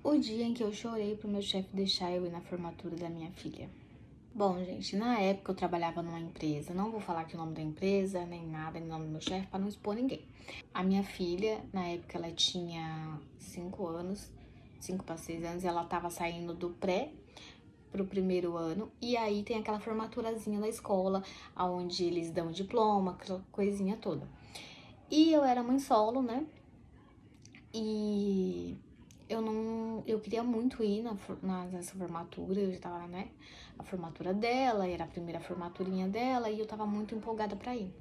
O dia em que eu chorei pro meu chefe deixar eu ir na formatura da minha filha. Bom, gente, na época eu trabalhava numa empresa, não vou falar aqui o nome da empresa, nem nada, nem o nome do meu chefe, pra não expor ninguém. A minha filha, na época ela tinha 5 anos, 5 para 6 anos, ela tava saindo do pré pro primeiro ano, e aí tem aquela formaturazinha da escola, onde eles dão diploma, aquela coisinha toda. E eu era mãe solo, né? E eu queria muito ir nessa formatura, eu já tava, né, a formatura dela, era a primeira formaturinha dela, e eu tava muito empolgada pra ir.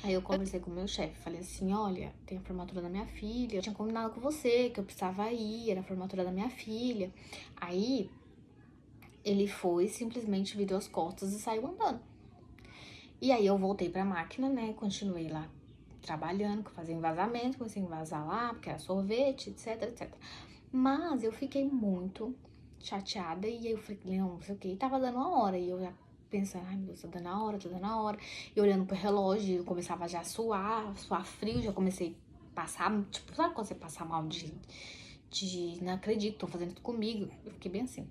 Aí eu conversei com o meu chefe, falei assim, olha, tem a formatura da minha filha, eu tinha combinado com você que eu precisava ir, era a formatura da minha filha. Aí, ele foi, simplesmente virou as costas e saiu andando. E aí eu voltei pra máquina, né, continuei lá trabalhando, fazendo envasamento, comecei a envasar lá, porque era sorvete, etc, etc. Mas eu fiquei muito chateada e eu falei, não sei o que, e tava dando a hora, e eu já pensando, ai meu Deus, tá dando a hora, tá dando a hora. E olhando pro relógio, eu começava já a suar frio, já comecei a passar, tipo, sabe quando você passa mal de não acredito, tô fazendo tudo comigo, eu fiquei bem assim.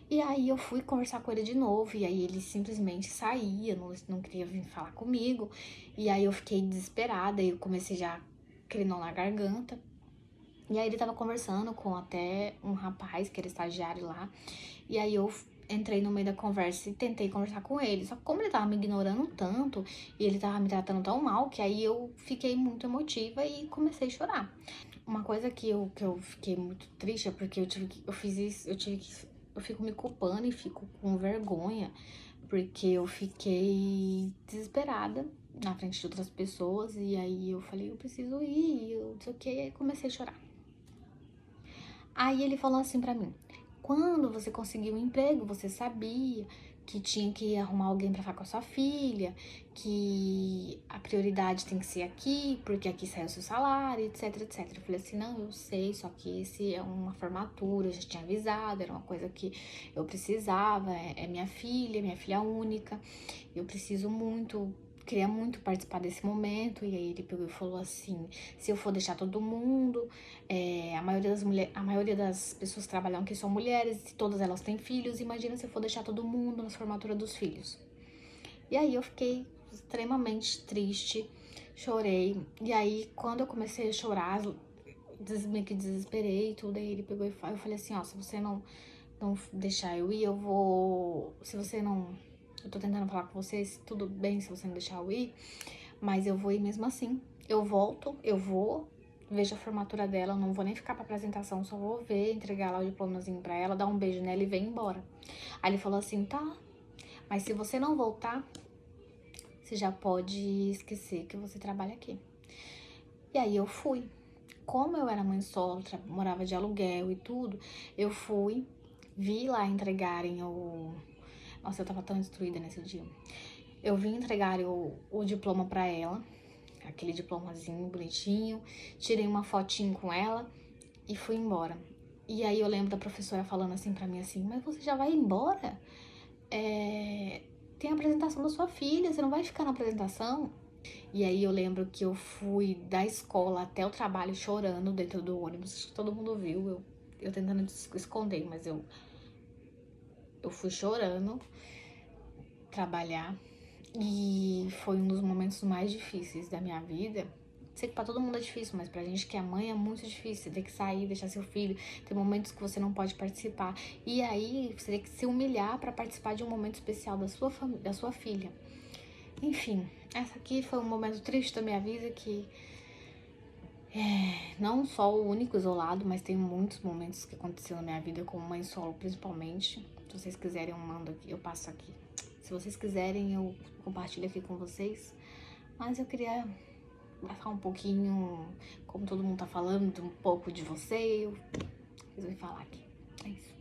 E aí eu fui conversar com ele de novo, e aí ele simplesmente saía, não queria vir falar comigo. E aí eu fiquei desesperada, e eu comecei já aquele nó na garganta. E aí ele tava conversando com até um rapaz, que era estagiário lá. E aí eu entrei no meio da conversa e tentei conversar com ele. Só que como ele tava me ignorando tanto, e ele tava me tratando tão mal, que aí eu fiquei muito emotiva e comecei a chorar. Uma coisa que eu fiquei muito triste é porque eu fiz isso, eu fico me culpando e fico com vergonha, porque eu fiquei desesperada na frente de outras pessoas, e aí eu falei, eu preciso ir, eu não sei o que, e aí comecei a chorar. Aí ele falou assim pra mim, quando você conseguiu um emprego, você sabia que tinha que arrumar alguém pra ficar com a sua filha, que a prioridade tem que ser aqui, porque aqui sai o seu salário, etc, etc. Eu falei assim, não, eu sei, só que esse é uma formatura, eu já tinha avisado, era uma coisa que eu precisava, é minha filha única, eu preciso muito, queria muito participar desse momento. E aí ele pegou e falou assim, se eu for deixar todo mundo, a maioria das pessoas que trabalham aqui são mulheres, e todas elas têm filhos, imagina se eu for deixar todo mundo na formatura dos filhos. E aí eu fiquei extremamente triste, chorei, e aí quando eu comecei a chorar, meio que desesperei e tudo, aí ele pegou e eu falei assim, ó, se você não deixar eu ir, eu vou, se você não, eu tô tentando falar com você, se tudo bem se você não deixar eu ir, mas eu vou ir mesmo assim. Eu volto, eu vou, vejo a formatura dela, eu não vou nem ficar pra apresentação, só vou ver, entregar lá o diplomazinho pra ela, dar um beijo nela e vem embora. Aí ele falou assim, tá, mas se você não voltar, você já pode esquecer que você trabalha aqui. E aí eu fui. Como eu era mãe solo, morava de aluguel e tudo, eu fui, vi lá entregarem o... Nossa, eu tava tão destruída nesse dia. Eu vim entregar o diploma pra ela, aquele diplomazinho bonitinho, tirei uma fotinho com ela e fui embora. E aí eu lembro da professora falando assim pra mim assim, mas você já vai embora? Tem a apresentação da sua filha, você não vai ficar na apresentação? E aí eu lembro que eu fui da escola até o trabalho chorando dentro do ônibus, acho que todo mundo viu, eu tentando esconder, mas eu fui chorando trabalhar. E foi um dos momentos mais difíceis da minha vida. Sei que pra todo mundo é difícil, mas pra gente que é mãe é muito difícil. Você ter que sair, deixar seu filho. Tem momentos que você não pode participar. E aí você tem que se humilhar pra participar de um momento especial da sua filha. Enfim, essa aqui foi um momento triste da minha vida que não só o único isolado, mas tem muitos momentos que aconteceu na minha vida como mãe solo, principalmente. Se vocês quiserem, eu mando aqui, eu passo aqui. Se vocês quiserem, eu compartilho aqui com vocês. Mas eu queria passar um pouquinho, como todo mundo tá falando, um pouco de você, eu resolvi falar aqui. É isso.